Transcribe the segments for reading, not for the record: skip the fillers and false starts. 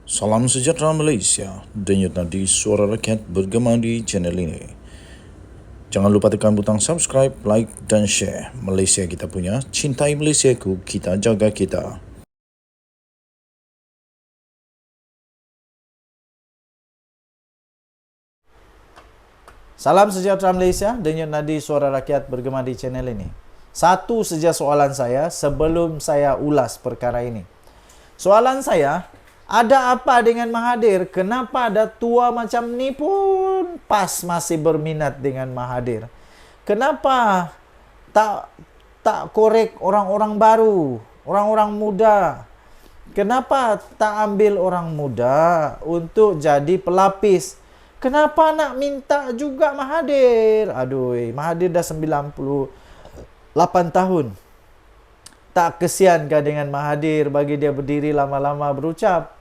Salam sejahtera Malaysia, denyut nadi suara rakyat bergema di channel ini. Jangan lupa tekan butang subscribe, like dan share. Malaysia kita punya, cintai Malaysiaku, kita jaga kita. Salam sejahtera Malaysia, denyut nadi suara rakyat bergema di channel ini. Satu saja soalan saya sebelum saya ulas perkara ini. Soalan saya, ada apa dengan Mahathir? Kenapa ada tua macam ni pun masih berminat dengan Mahathir? Kenapa tak korek orang-orang baru, orang-orang muda? Kenapa tak ambil orang muda untuk jadi pelapis? Kenapa nak minta juga Mahathir? Aduh, Mahathir dah 98 tahun. Tak kesiankah dengan Mahathir bagi dia berdiri lama-lama berucap?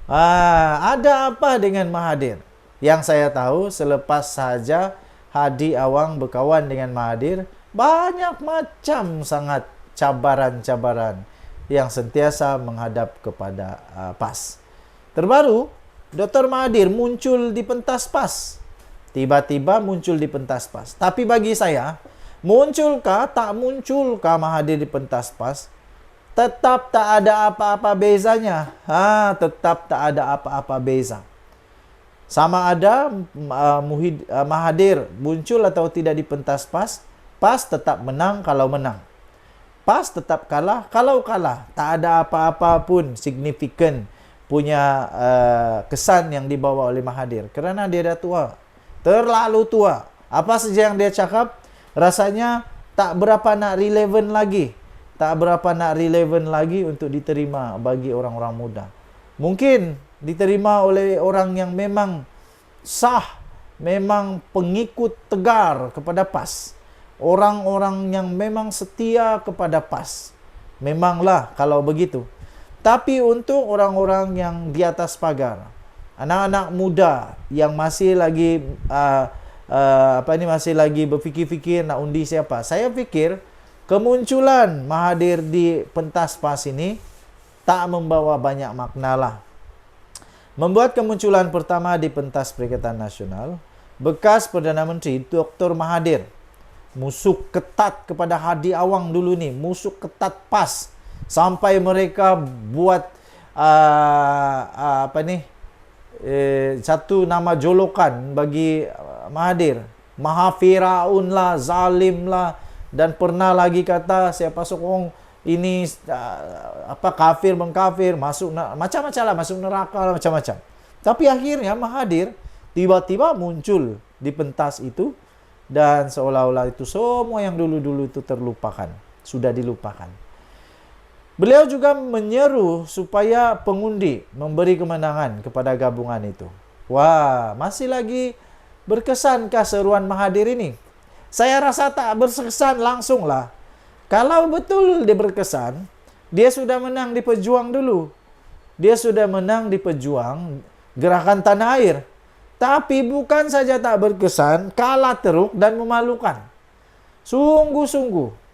Ada apa dengan Mahathir? Yang saya tahu, selepas saja Hadi Awang berkawan dengan Mahathir, banyak macam sangat cabaran-cabaran yang sentiasa menghadap kepada PAS. Terbaru, Dr. Mahathir muncul di pentas PAS. Tiba-tiba muncul di pentas PAS. Tapi bagi saya, munculkah tak munculkah Mahathir di pentas PAS, tetap tak ada apa-apa bezanya. Tetap tak ada apa-apa beza. Sama ada Mahathir muncul atau tidak di pentas PAS, PAS tetap menang kalau menang. PAS tetap kalah kalau kalah. Tak ada apa-apa pun signifikan punya kesan yang dibawa oleh Mahathir. Kerana dia dah tua. Terlalu tua. Apa saja yang dia cakap, rasanya tak berapa nak relevan lagi. Tak berapa nak relevan lagi untuk diterima bagi orang-orang muda. Mungkin diterima oleh orang yang memang sah, memang pengikut tegar kepada PAS. Orang-orang yang memang setia kepada PAS. Memanglah kalau begitu. Tapi untuk orang-orang yang di atas pagar, anak-anak muda yang masih lagi masih lagi berfikir-fikir nak undi siapa, saya fikir kemunculan Mahathir di pentas PAS ini tak membawa banyak makna lah. Membuat kemunculan pertama di pentas Perikatan Nasional, bekas Perdana Menteri Dr. Mahathir musuh ketat kepada Hadi Awang dulu ni, musuh ketat PAS sampai mereka buat satu nama jolokan bagi Mahathir, Mahafiraun lah, zalim lah, dan pernah lagi kata siapa sokong ini kafir mengkafir, masuk macam-macam lah, masuk neraka lah, macam-macam. Tapi akhirnya Mahathir tiba-tiba muncul di pentas itu, dan seolah-olah itu semua yang dulu-dulu itu terlupakan, sudah dilupakan. Beliau juga menyeru supaya pengundi memberi kemenangan kepada gabungan itu. Wah, masih lagi berkesankah seruan Mahathir ini? Saya rasa tak berkesan langsung lah. Kalau betul dia berkesan, dia sudah menang di Pejuang dulu. Dia sudah menang di Pejuang, Gerakan Tanah Air. Tapi bukan saja tak berkesan, kalah teruk dan memalukan. Sungguh-sungguh.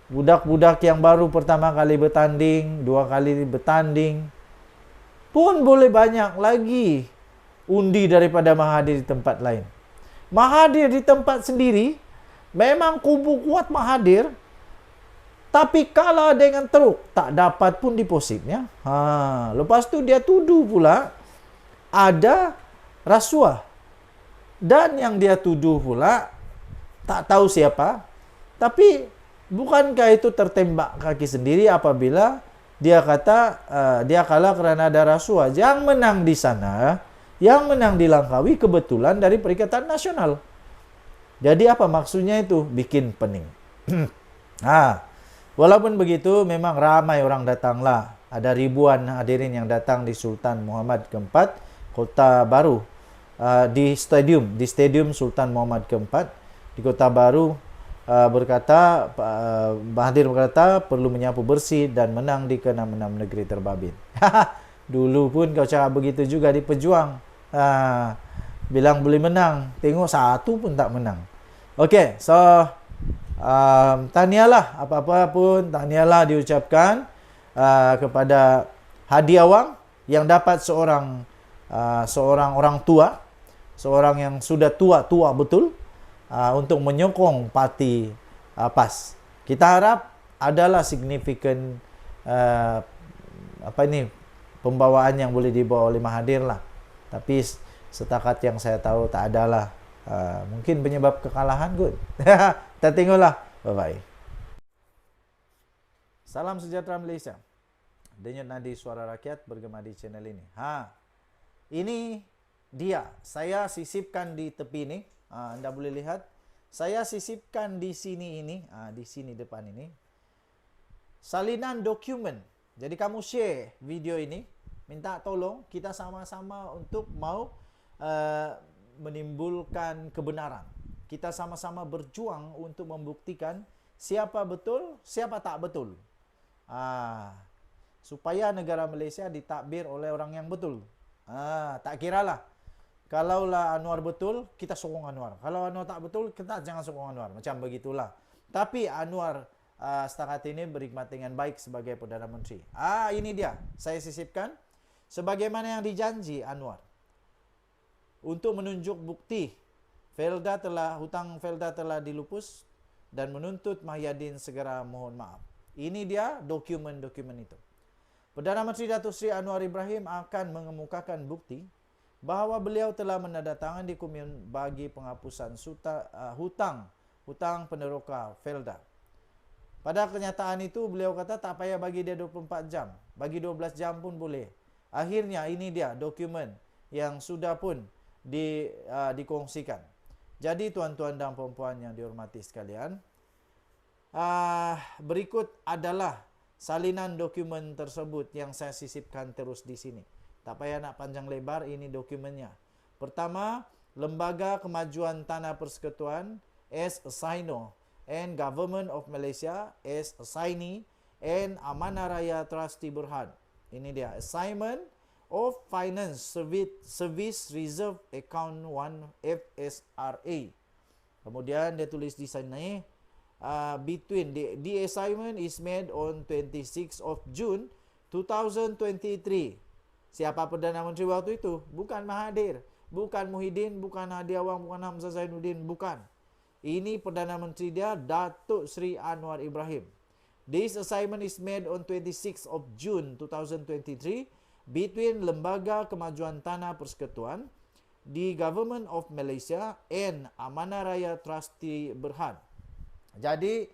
Budak-budak yang baru pertama kali bertanding, dua kali bertanding, pun boleh banyak lagi undi daripada Mahathir di tempat lain. Mahathir di tempat sendiri, memang kubu kuat Mahathir, tapi kalah dengan teruk, tak dapat pun depositnya. Lepas tu dia tuduh pula ada rasuah. Dan yang dia tuduh pula, tak tahu siapa, tapi bukankah itu tertembak kaki sendiri apabila dia kata dia kalah kerana ada rasuah. Yang menang di sana, yang menang di Langkawi kebetulan dari Perikatan Nasional. Jadi apa maksudnya itu? Bikin pening. Walaupun begitu, memang ramai orang datanglah. Ada ribuan hadirin yang datang di Sultan Muhammad Keempat, Kota Baru, di stadium Sultan Muhammad Keempat di Kota Baru. Mahathir berkata perlu menyapu bersih dan menang di ke-66 negeri terbabit. Dulu pun kau cakap begitu juga di Pejuang. Bilang boleh menang, tengok satu pun tak menang. Okey, so tahniahlah, apa-apa pun tahniahlah diucapkan kepada Hadi Awang yang dapat seorang orang tua, seorang yang sudah tua betul, untuk menyokong parti PAS. Kita harap adalah signifikan pembawaan yang boleh dibawa oleh Mahathir lah. Tapi setakat yang saya tahu tak adalah. Mungkin penyebab kekalahan kot. Kita tengoklah. Bye-bye. Salam sejahtera Malaysia. Denyut nadi suara rakyat bergema di channel ini. Ini dia. Saya sisipkan di tepi ni. Anda boleh lihat. Saya sisipkan di sini ini. Di sini depan ini. Salinan dokumen. Jadi kamu share video ini. Minta tolong kita sama-sama untuk mau menimbulkan kebenaran. Kita sama-sama berjuang untuk membuktikan siapa betul, siapa tak betul. Supaya negara Malaysia ditakbir oleh orang yang betul. Tak kiralah. Kalaulah Anwar betul, kita sokong Anwar. Kalau Anwar tak betul, kita jangan sokong Anwar. Macam begitulah. Tapi Anwar setakat ini berkhidmat dengan baik sebagai Perdana Menteri. Ini dia. Saya sisipkan. Sebagaimana yang dijanji Anwar. Untuk menunjuk bukti hutang Felda telah dilupus dan menuntut Mahyadin segera mohon maaf. Ini dia dokumen-dokumen itu. Perdana Menteri Datuk Seri Anwar Ibrahim akan mengemukakan bukti bahawa beliau telah menandatangani dokumen bagi penghapusan hutang peneroka Felda. Pada kenyataan itu beliau kata tak payah bagi dia 24 jam, bagi 12 jam pun boleh. Akhirnya ini dia dokumen yang sudah pun dikongsikan. Jadi tuan-tuan dan puan-puan yang dihormati sekalian, berikut adalah salinan dokumen tersebut yang saya sisipkan terus di sini. Tak payah nak panjang lebar, ini dokumennya. Pertama, Lembaga Kemajuan Tanah Persekutuan as assignor and Government of Malaysia as assignee and Amanah Raya Trustee Berhad. Ini dia, Assignment of Finance Service Reserve Account 1 FSRA. Kemudian dia tulis di sini, the assignment is made on 26 of June 2023. Siapa Perdana Menteri waktu itu? Bukan Mahathir, bukan Muhyiddin, bukan Hadi Awang, bukan Hamzah Zainuddin, bukan. Ini Perdana Menteri dia, Datuk Seri Anwar Ibrahim. This assignment is made on 26 of June 2023 between Lembaga Kemajuan Tanah Persekutuan, the Government of Malaysia and Amanah Raya Trustee Berhad. Jadi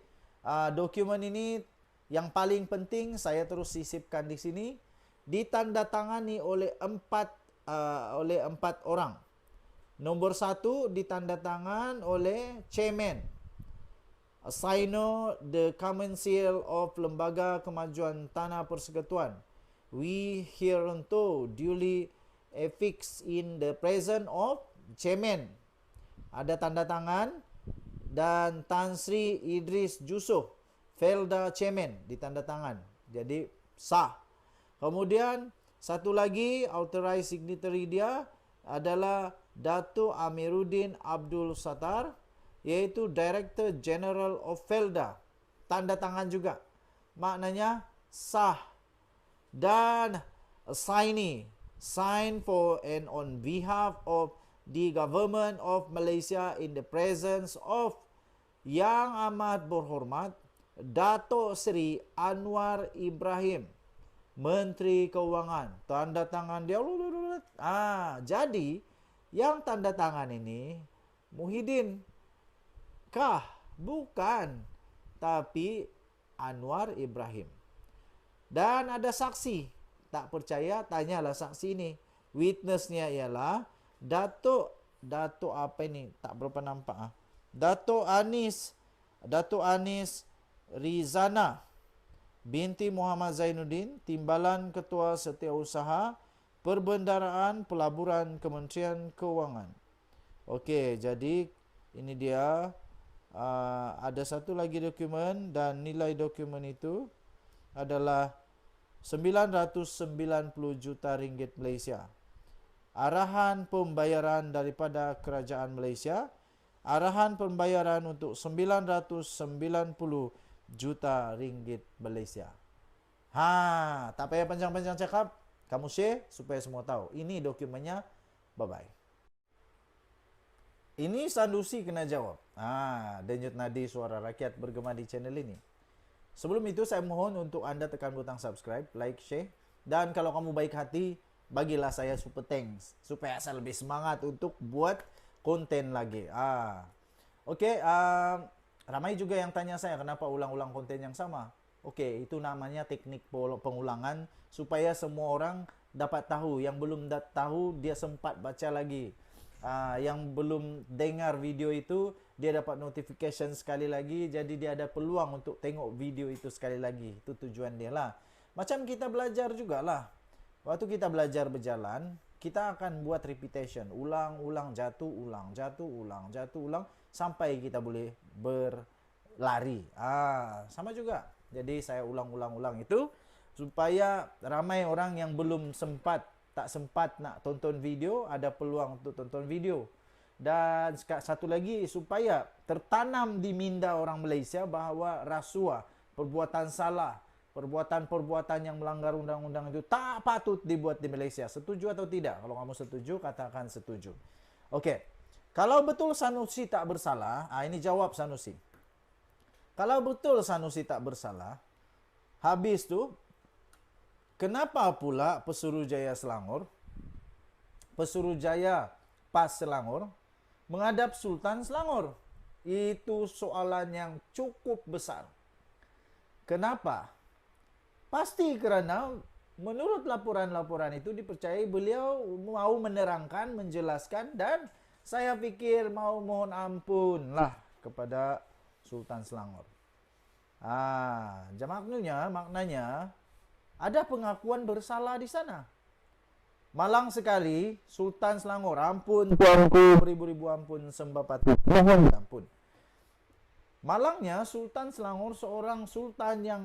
dokumen ini yang paling penting saya terus sisipkan di sini, ditandatangani oleh empat orang. Nombor 1 ditandatangan oleh Chairman, Assignor the Council of Lembaga Kemajuan Tanah Persekutuan. We hereunto duly affix in the presence of Chairman. Ada tanda tangan dan Tan Sri Idris Jusof, Felda Chairman, ditanda tangan. Jadi sah. Kemudian satu lagi authorized signatory dia adalah Datuk Amiruddin Abdul Sattar, iaitu Director General of Felda. Tanda tangan juga. Maknanya sah. Dan assignee, sign for and on behalf of the Government of Malaysia in the presence of Yang Amat Berhormat Datuk Seri Anwar Ibrahim, Menteri Keuangan. Tanda tangan dia. Jadi yang tanda tangan ini Muhyiddin kah? Bukan. Tapi Anwar Ibrahim. Dan ada saksi. Tak percaya, tanyalah saksi ini. Witnessnya ialah Datuk apa ini? Tak berapa nampak. Datuk Anis Rizana binti Muhammad Zainuddin, Timbalan Ketua Setiausaha Perbendaraan Pelaburan Kementerian Keuangan. Okey, jadi ini dia. Ada satu lagi dokumen dan nilai dokumen itu adalah 990 juta ringgit Malaysia. Arahan pembayaran daripada Kerajaan Malaysia, arahan pembayaran untuk 990 juta ringgit Malaysia. Tak payah panjang-panjang cakap. Kamu share supaya semua tahu. Ini dokumennya. Bye-bye. Ini Sanusi kena jawab. Denyut nadi suara rakyat bergema di channel ini. Sebelum itu saya mohon untuk Anda tekan butang subscribe, like, share. Dan kalau kamu baik hati, bagilah saya super thanks. Supaya saya lebih semangat untuk buat konten lagi. Oke, ramai juga yang tanya saya kenapa ulang-ulang konten yang sama. Oke, itu namanya teknik pengulangan supaya semua orang dapat tahu. Yang belum tahu, dia sempat baca lagi. Yang belum dengar video itu, dia dapat notification sekali lagi. Jadi dia ada peluang untuk tengok video itu sekali lagi. Itu tujuan dia lah. Macam kita belajar juga lah. Waktu kita belajar berjalan, kita akan buat repetition. Ulang-ulang, jatuh, ulang, jatuh, ulang, jatuh, ulang. Sampai kita boleh berlari. Sama juga. Jadi saya ulang-ulang-ulang itu supaya ramai orang yang belum tak sempat nak tonton video, ada peluang untuk tonton video. Dan satu lagi, supaya tertanam di minda orang Malaysia bahawa rasuah, perbuatan salah, perbuatan-perbuatan yang melanggar undang-undang itu tak patut dibuat di Malaysia. Setuju atau tidak? Kalau kamu setuju, katakan setuju. Oke. Kalau betul Sanusi tak bersalah, ini jawab Sanusi. Kalau betul Sanusi tak bersalah, habis tu, kenapa pula Pesuruhjaya Selangor, Pesuruhjaya PAS Selangor, menghadap Sultan Selangor? Itu soalan yang cukup besar. Kenapa? Pasti kerana menurut laporan-laporan itu dipercayai beliau mau menerangkan, menjelaskan, dan saya pikir mau mohon ampun lah kepada Sultan Selangor. Maknanya ada pengakuan bersalah di sana. Malang sekali Sultan Selangor, ampun tuanku, beribu-ribu ampun, sembah patut, mohon ampun. Malangnya Sultan Selangor seorang sultan yang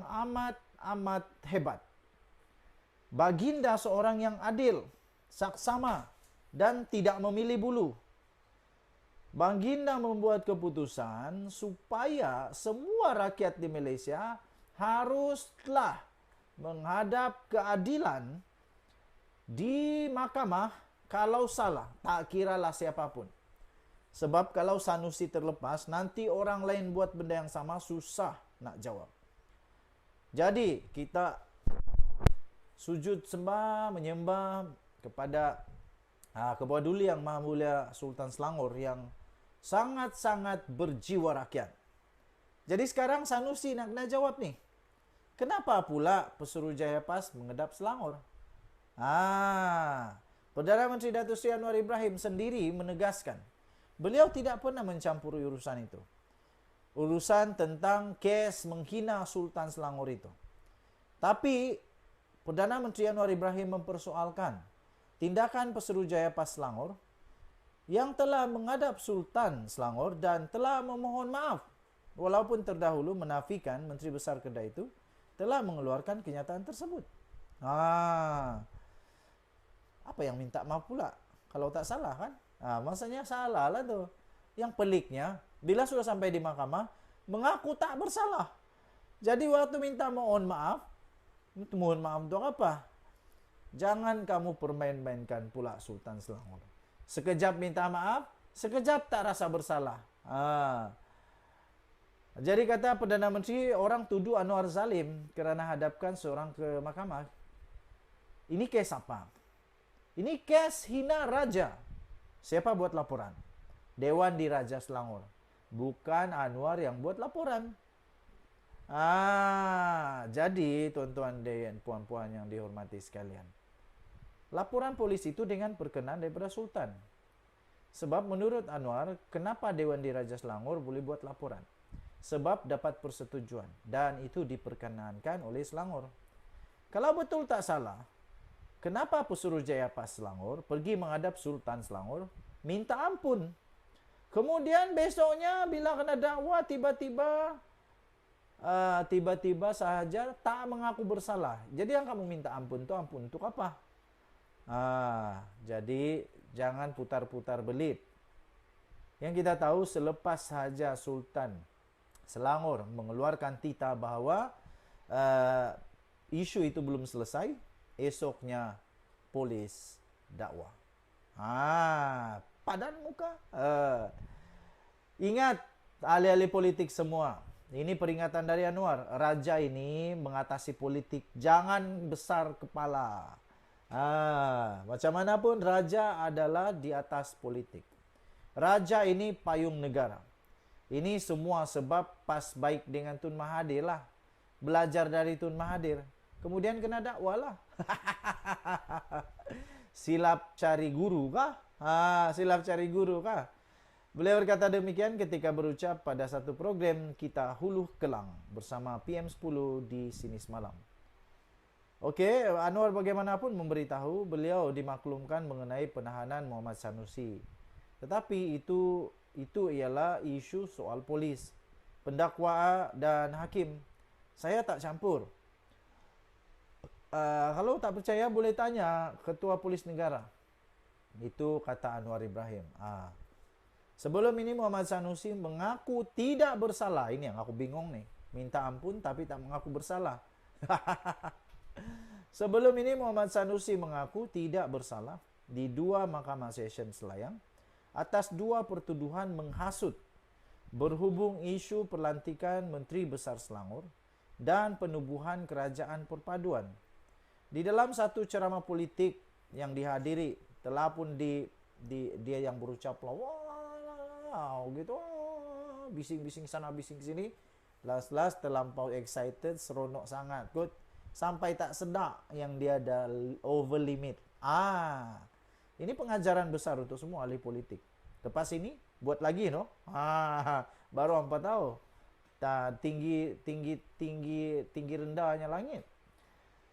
amat hebat. Baginda seorang yang adil, saksama, dan tidak memilih bulu. Baginda membuat keputusan supaya semua rakyat di Malaysia haruslah menghadap keadilan di mahkamah kalau salah, tak kiralah siapapun. Sebab kalau Sanusi terlepas, nanti orang lain buat benda yang sama, susah nak jawab. Jadi, kita sujud sembah, menyembah kepada Kebawah Duli Yang Maha Mulia Sultan Selangor yang sangat-sangat berjiwa rakyat. Jadi sekarang Sanusi nak kena jawab nih. Kenapa pula Pesuruhjaya PAS menghadap Selangor? Perdana Menteri Datuk Seri Anwar Ibrahim sendiri menegaskan, beliau tidak pernah mencampuri urusan itu. Urusan tentang kes menghina Sultan Selangor itu. Tapi Perdana Menteri Anwar Ibrahim mempersoalkan tindakan Pesuruhjaya PAS Selangor yang telah menghadap Sultan Selangor dan telah memohon maaf walaupun terdahulu menafikan Menteri Besar Kedah itu telah mengeluarkan kenyataan tersebut. Apa yang minta maaf pula? Kalau tak salah kan? Maksudnya salah lah tu. Yang peliknya, bila sudah sampai di mahkamah, mengaku tak bersalah. Jadi waktu minta mohon maaf untuk apa? Jangan kamu permain-mainkan pula Sultan Selangor. Sekejap minta maaf, sekejap tak rasa bersalah. Jadi kata Perdana Menteri, orang tuduh Anwar zalim kerana hadapkan seorang ke mahkamah. Ini kes apa? Ini kes hina raja. Siapa buat laporan? Dewan Diraja Selangor. Bukan Anwar yang buat laporan. Jadi tuan-tuan dan puan-puan yang dihormati sekalian, laporan polisi itu dengan perkenan daripada Sultan. Sebab menurut Anwar, kenapa Dewan Diraja Selangor boleh buat laporan? Sebab dapat persetujuan dan itu diperkenankan oleh Selangor. Kalau betul tak salah, kenapa Pesuruhjaya PAS Selangor pergi menghadap Sultan Selangor minta ampun? Kemudian besoknya bila kena dakwa tiba-tiba sahaja tak mengaku bersalah. Jadi yang kamu minta ampun untuk apa? Jadi jangan putar-putar belit. Yang kita tahu selepas sahaja Sultan Selangor mengeluarkan titah bahawa isu itu belum selesai, esoknya polis dakwah. Padan muka. Ingat, ahli-ahli politik semua. Ini peringatan dari Anwar. Raja ini mengatasi politik. Jangan besar kepala. Macam mana pun, raja adalah di atas politik. Raja ini payung negara. Ini semua sebab pas baik dengan Tun Mahathir lah. Belajar dari Tun Mahathir. Kemudian kena dakwah lah. Silap cari guru kah? Silap cari guru kah? Beliau berkata demikian ketika berucap pada satu program Kita Hulu Kelang bersama PM10 di Sini Semalam. Okey, Anwar bagaimanapun memberitahu beliau dimaklumkan mengenai penahanan Muhammad Sanusi. Tetapi itu ialah isu soal polis, pendakwa dan hakim. Saya tak campur. Kalau tak percaya boleh tanya Ketua Polis Negara. Itu kata Anwar Ibrahim. Sebelum ini Muhammad Sanusi mengaku tidak bersalah. Ini yang aku bingung nih. Minta ampun tapi tak mengaku bersalah. Sebelum ini Muhammad Sanusi mengaku tidak bersalah di 2 Mahkamah Session Selayang atas 2 pertuduhan menghasut berhubung isu pelantikan Menteri Besar Selangor dan penubuhan Kerajaan Perpaduan. Di dalam satu ceramah politik yang dihadiri, telah pun dia yang berucap wow gitu, bising-bising sana bising sini, las terlampau excited, seronok sangat kot, sampai tak sedar yang dia ada over limit. Ini pengajaran besar untuk semua ahli politik. Lepas ini buat lagi no. Baru 4 tahu. Tinggi rendahnya langit.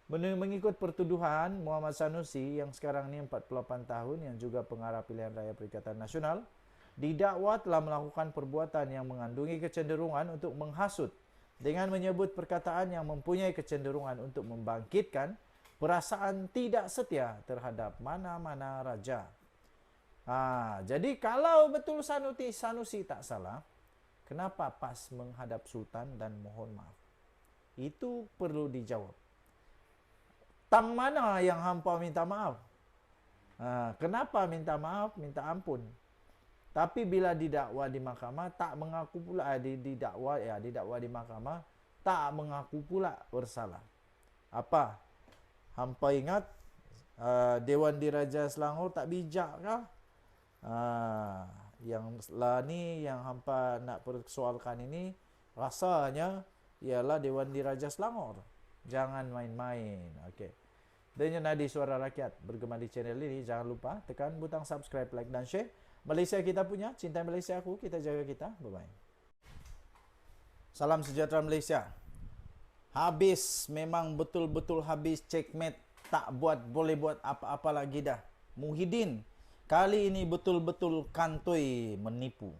Mengikut pertuduhan Muhammad Sanusi yang sekarang ini 48 tahun yang juga pengarah pilihan raya Perikatan Nasional didakwa telah melakukan perbuatan yang mengandungi kecenderungan untuk menghasut dengan menyebut perkataan yang mempunyai kecenderungan untuk membangkitkan perasaan tidak setia terhadap mana-mana raja. Jadi kalau betul Sanusi tak salah, kenapa pas menghadap Sultan dan mohon maaf? Itu perlu dijawab. Tang mana yang hampa minta maaf? Kenapa minta maaf, minta ampun? Tapi bila didakwa di mahkamah tak mengaku pula didakwa di mahkamah tak mengaku pula bersalah. Apa? Hampa ingat Dewan Diraja Selangor tak bijak kah? Yang lah ni yang hampa nak persoalkan ini rasanya ialah Dewan Diraja Selangor. Jangan main-main. Okey. Denyut Nadi Suara Rakyat bergema di channel ini. Jangan lupa tekan butang subscribe, like dan share. Malaysia kita punya, cintai Malaysia aku, kita jaga kita. Bye-bye. Salam sejahtera Malaysia. Habis, memang betul-betul habis checkmate. Tak boleh buat apa-apa lagi dah. Muhyiddin kali ini betul-betul kantoi menipu.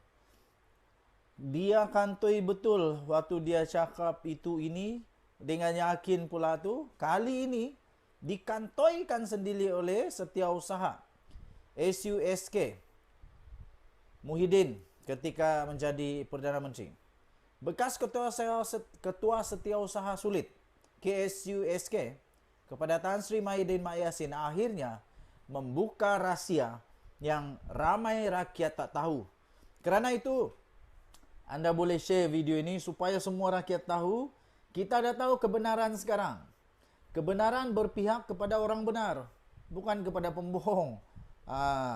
Dia kantoi betul waktu dia cakap itu ini dengan yakin pula tu. Kali ini dikantoikan sendiri oleh Setiausaha SUSK Muhyiddin ketika menjadi Perdana Menteri. Bekas Ketua Setiausaha Sulit KSUSK kepada Tan Sri Mahyidin Mak Yassin akhirnya membuka rahsia yang ramai rakyat tak tahu. Kerana itu, anda boleh share video ini supaya semua rakyat tahu. Kita dah tahu kebenaran sekarang. Kebenaran berpihak kepada orang benar, bukan kepada pembohong.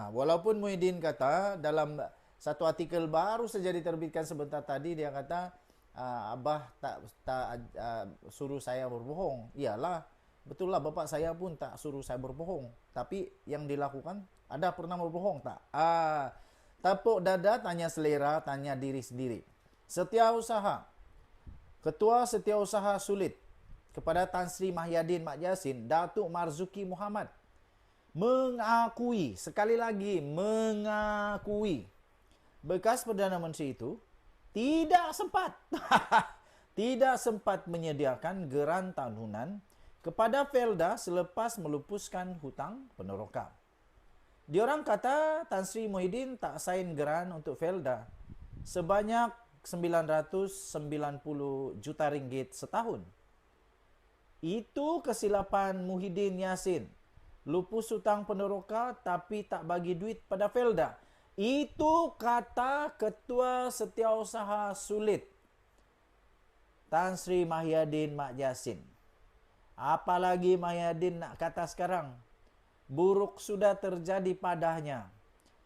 Walaupun Muhyiddin kata dalam satu artikel baru saja diterbitkan sebentar tadi, dia kata Abah tak suruh saya berbohong. Iyalah, betul lah, bapak saya pun tak suruh saya berbohong. Tapi yang dilakukan, ada pernah berbohong tak? Tepuk dada, tanya selera, tanya diri sendiri. Setiausaha, Ketua Setiausaha Sulit kepada Tan Sri Mahyidin Mak Yassin, Datuk Marzuki Muhammad mengakui, sekali lagi mengakui, bekas Perdana Menteri itu tidak sempat menyediakan geran tahunan kepada Felda selepas melupuskan hutang peneroka. Diorang kata Tan Sri Muhyiddin tak sign geran untuk Felda sebanyak 990 juta ringgit setahun. Itu kesilapan Muhyiddin Yassin. Lupus hutang peneroka tapi tak bagi duit pada Felda. Itu kata Ketua Setiausaha Sulit, Tan Sri Mahyadin Mak Jasin. Apalagi Mahyadin nak kata sekarang, buruk sudah terjadi padanya.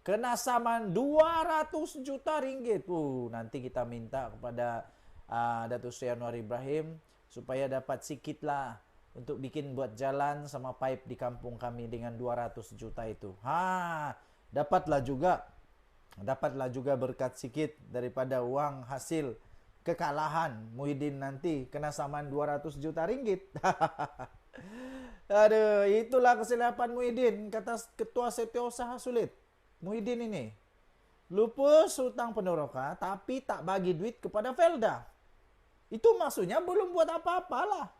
Kena saman 200 juta ringgit. Nanti kita minta kepada Datuk Seri Anwar Ibrahim supaya dapat sikit lah untuk bikin buat jalan sama pipe di kampung kami dengan 200 juta itu. Dapatlah juga berkat sikit daripada uang hasil kekalahan Muhyiddin nanti kena saman 200 juta ringgit. Aduh, itulah kesilapan Muhyiddin, kata Ketua Setiausaha Sulit. Muhyiddin ini lupus hutang peneroka tapi tak bagi duit kepada Felda. Itu maksudnya belum buat apa-apalah.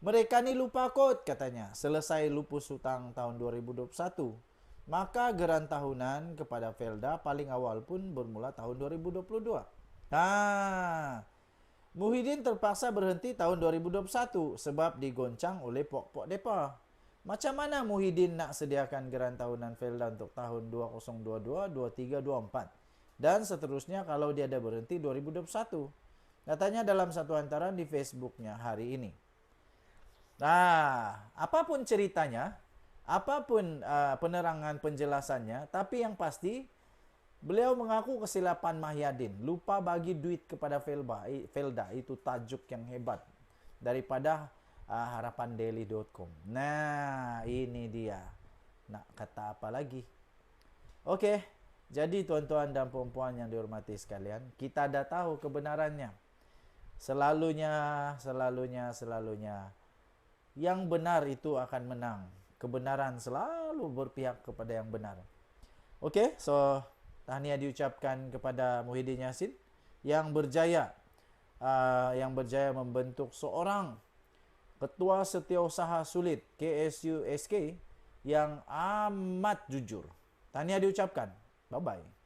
Mereka ni lupa kod katanya. Selesai lupus hutang tahun 2021, maka geran tahunan kepada Felda paling awal pun bermula tahun 2022. Muhyiddin terpaksa berhenti tahun 2021 sebab digoncang oleh pok-pok depa. Macam mana Muhyiddin nak sediakan geran tahunan Felda untuk tahun 2022, 23, 24 dan seterusnya kalau dia ada berhenti 2021? Katanya dalam satu hantaran di Facebooknya hari ini. Apapun ceritanya, apapun penerangan penjelasannya, tapi yang pasti beliau mengaku kesilapan Mahyadin, lupa bagi duit kepada Felda. Itu tajuk yang hebat daripada harapandaily.com. Nah, ini dia. Nak kata apa lagi? Okey, jadi tuan-tuan dan puan-puan yang dihormati sekalian, kita dah tahu kebenarannya. Selalunya yang benar itu akan menang. Kebenaran selalu berpihak kepada yang benar. Okey, so tahniah diucapkan kepada Muhyiddin Yassin yang berjaya membentuk seorang Ketua Setiausaha Sulit KSU SK yang amat jujur. Tahniah diucapkan. Bye-bye.